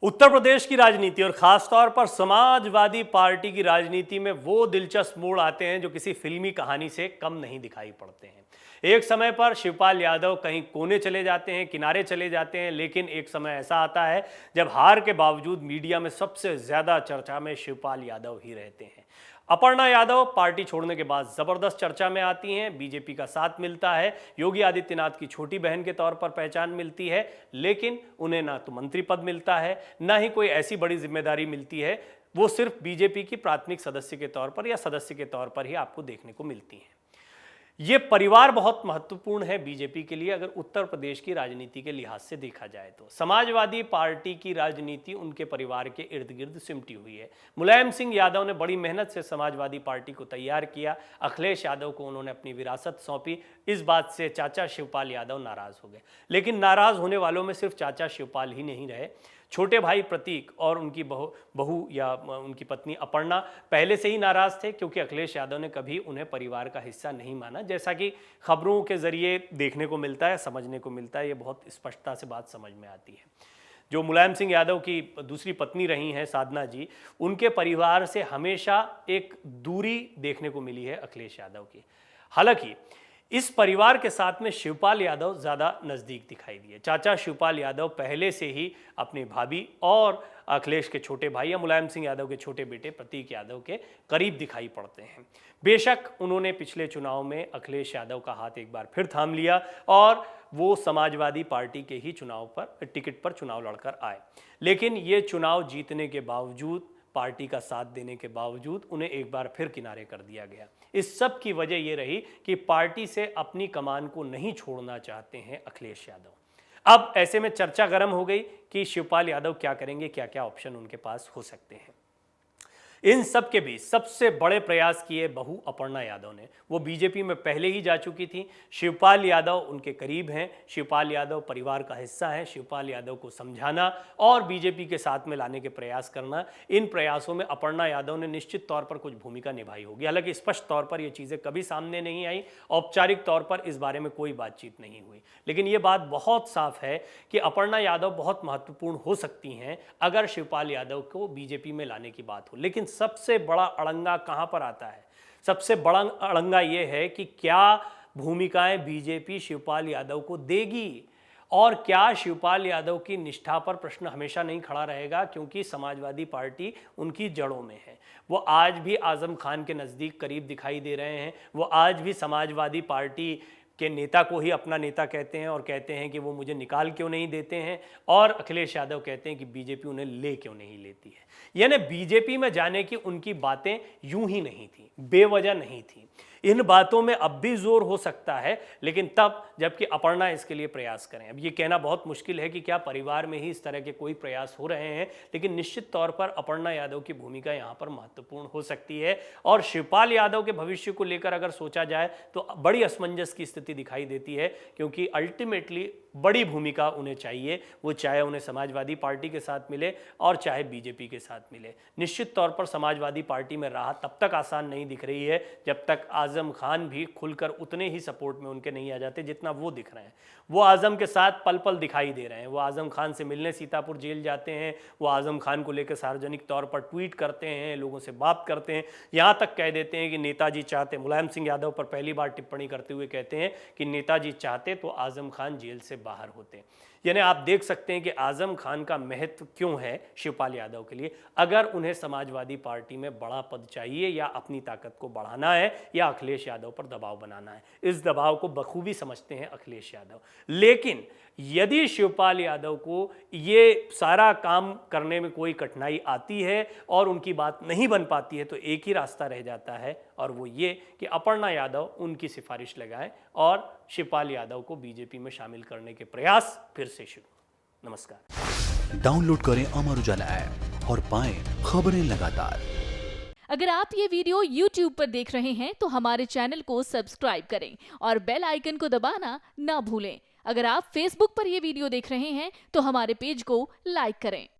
उत्तर प्रदेश की राजनीति और खासतौर पर समाजवादी पार्टी की राजनीति में वो दिलचस्प मोड़ आते हैं जो किसी फिल्मी कहानी से कम नहीं दिखाई पड़ते हैं। एक समय पर शिवपाल यादव कहीं कोने चले जाते हैं, किनारे चले जाते हैं, लेकिन एक समय ऐसा आता है जब हार के बावजूद मीडिया में सबसे ज्यादा चर्चा में शिवपाल यादव ही रहते हैं। अपर्णा यादव पार्टी छोड़ने के बाद जबरदस्त चर्चा में आती हैं, बीजेपी का साथ मिलता है, योगी आदित्यनाथ की छोटी बहन के तौर पर पहचान मिलती है, लेकिन उन्हें ना तो मंत्री पद मिलता है, ना ही कोई ऐसी बड़ी जिम्मेदारी मिलती है। वो सिर्फ बीजेपी की प्राथमिक सदस्य के तौर पर या सदस्य के तौर पर ही आपको देखने को मिलती हैं। ये परिवार बहुत महत्वपूर्ण है बीजेपी के लिए, अगर उत्तर प्रदेश की राजनीति के लिहाज से देखा जाए तो। समाजवादी पार्टी की राजनीति उनके परिवार के इर्द गिर्द सिमटी हुई है। मुलायम सिंह यादव ने बड़ी मेहनत से समाजवादी पार्टी को तैयार किया, अखिलेश यादव को उन्होंने अपनी विरासत सौंपी। इस बात से चाचा शिवपाल यादव नाराज हो गए, लेकिन नाराज होने वालों में सिर्फ चाचा शिवपाल ही नहीं रहे। छोटे भाई प्रतीक और उनकी बहू या उनकी पत्नी अपर्णा पहले से ही नाराज थे, क्योंकि अखिलेश यादव ने कभी उन्हें परिवार का हिस्सा नहीं माना, जैसा कि खबरों के जरिए देखने को मिलता है, समझने को मिलता है। ये बहुत स्पष्टता से बात समझ में आती है। जो मुलायम सिंह यादव की दूसरी पत्नी रही हैं साधना जी, उनके परिवार से हमेशा एक दूरी देखने को मिली है अखिलेश यादव की। हालांकि इस परिवार के साथ में शिवपाल यादव ज़्यादा नज़दीक दिखाई दिए। चाचा शिवपाल यादव पहले से ही अपनी भाभी और अखिलेश के छोटे भाई या मुलायम सिंह यादव के छोटे बेटे प्रतीक यादव के करीब दिखाई पड़ते हैं। बेशक उन्होंने पिछले चुनाव में अखिलेश यादव का हाथ एक बार फिर थाम लिया और वो समाजवादी पार्टी के ही टिकट पर चुनाव लड़कर आए, लेकिन ये चुनाव जीतने के बावजूद, पार्टी का साथ देने के बावजूद उन्हें एक बार फिर किनारे कर दिया गया। इस सब की वजह यह रही कि पार्टी से अपनी कमान को नहीं छोड़ना चाहते हैं अखिलेश यादव। अब ऐसे में चर्चा गर्म हो गई कि शिवपाल यादव क्या करेंगे, क्या क्या ऑप्शन उनके पास हो सकते हैं। इन सब के बीच सबसे बड़े प्रयास किए बहू अपर्णा यादव ने। वो बीजेपी में पहले ही जा चुकी थी। शिवपाल यादव उनके करीब हैं, शिवपाल यादव परिवार का हिस्सा है। शिवपाल यादव को समझाना और बीजेपी के साथ में लाने के प्रयास करना, इन प्रयासों में अपर्णा यादव ने निश्चित तौर पर कुछ भूमिका निभाई होगी। हालांकि स्पष्ट तौर पर ये चीज़ें कभी सामने नहीं आई, औपचारिक तौर पर इस बारे में कोई बातचीत नहीं हुई, लेकिन ये बात बहुत साफ है कि अपर्णा यादव बहुत महत्वपूर्ण हो सकती हैं अगर शिवपाल यादव को बीजेपी में लाने की बात हो। लेकिन सबसे बड़ा अड़ंगा कहां पर आता है? सबसे बड़ा अड़ंगा यह है कि क्या भूमिकाएं बीजेपी शिवपाल यादव को देगी और क्या शिवपाल यादव की निष्ठा पर प्रश्न हमेशा नहीं खड़ा रहेगा, क्योंकि समाजवादी पार्टी उनकी जड़ों में है। वो आज भी आजम खान के नज़दीक करीब दिखाई दे रहे हैं। वो आज भी समाजवादी पार्टी के नेता को ही अपना नेता कहते हैं और कहते हैं कि वो मुझे निकाल क्यों नहीं देते हैं, और अखिलेश यादव कहते हैं कि बीजेपी उन्हें ले क्यों नहीं लेती है। यानी बीजेपी में जाने की उनकी बातें यूं ही नहीं थी, बेवजह नहीं थी। इन बातों में अब भी जोर हो सकता है, लेकिन तब जबकि अपर्णा इसके लिए प्रयास करें। अब ये कहना बहुत मुश्किल है कि क्या परिवार में ही इस तरह के कोई प्रयास हो रहे हैं, लेकिन निश्चित तौर पर अपर्णा यादव की भूमिका यहाँ पर महत्वपूर्ण हो सकती है। और शिवपाल यादव के भविष्य को लेकर अगर सोचा जाए तो बड़ी असमंजस की स्थिति दिखाई देती है, क्योंकि अल्टीमेटली बड़ी भूमिका उन्हें चाहिए, वो चाहे उन्हें समाजवादी पार्टी के साथ मिले और चाहे बीजेपी के साथ मिले। निश्चित तौर पर समाजवादी पार्टी में राह तब तक आसान नहीं दिख रही है जब तक आजम खान भी खुलकर उतने ही सपोर्ट में उनके नहीं आ जाते जितना वो दिख रहे हैं। वो आजम के साथ पल पल दिखाई दे रहे हैं। वो आजम खान से मिलने सीतापुर जेल जाते हैं, वो आजम खान को लेकर सार्वजनिक तौर पर ट्वीट करते हैं, लोगों से बात करते हैं, यहाँ तक कह देते हैं कि नेताजी चाहते, मुलायम सिंह यादव पर पहली बार टिप्पणी करते हुए कहते हैं कि नेताजी चाहते तो आजम खान जेल से बाहर होते। यानी आप देख सकते हैं कि आजम खान का महत्व क्यों है शिवपाल यादव के लिए। अगर उन्हें समाजवादी पार्टी में बड़ा पद चाहिए या अपनी ताकत को बढ़ाना है या अखिलेश यादव पर दबाव बनाना है, इस दबाव को बखूबी समझते हैं अखिलेश यादव। लेकिन यदि शिवपाल यादव को ये सारा काम करने में कोई कठिनाई आती है और उनकी बात नहीं बन पाती है, तो एक ही रास्ता रह जाता है, और वो ये कि अपर्णा यादव उनकी सिफारिश लगाएं और शिवपाल यादव को बीजेपी में शामिल करने के प्रयास फिर से शुरू। नमस्कार। डाउनलोड करें अमर उजाला ऐप और पाएं खबरें लगातार। अगर आप ये वीडियो YouTube पर देख रहे हैं तो हमारे चैनल को सब्सक्राइब करें और बेल आइकन को दबाना ना भूलें। अगर आप Facebook पर ये वीडियो देख रहे हैं तो हमारे पेज को लाइक करें।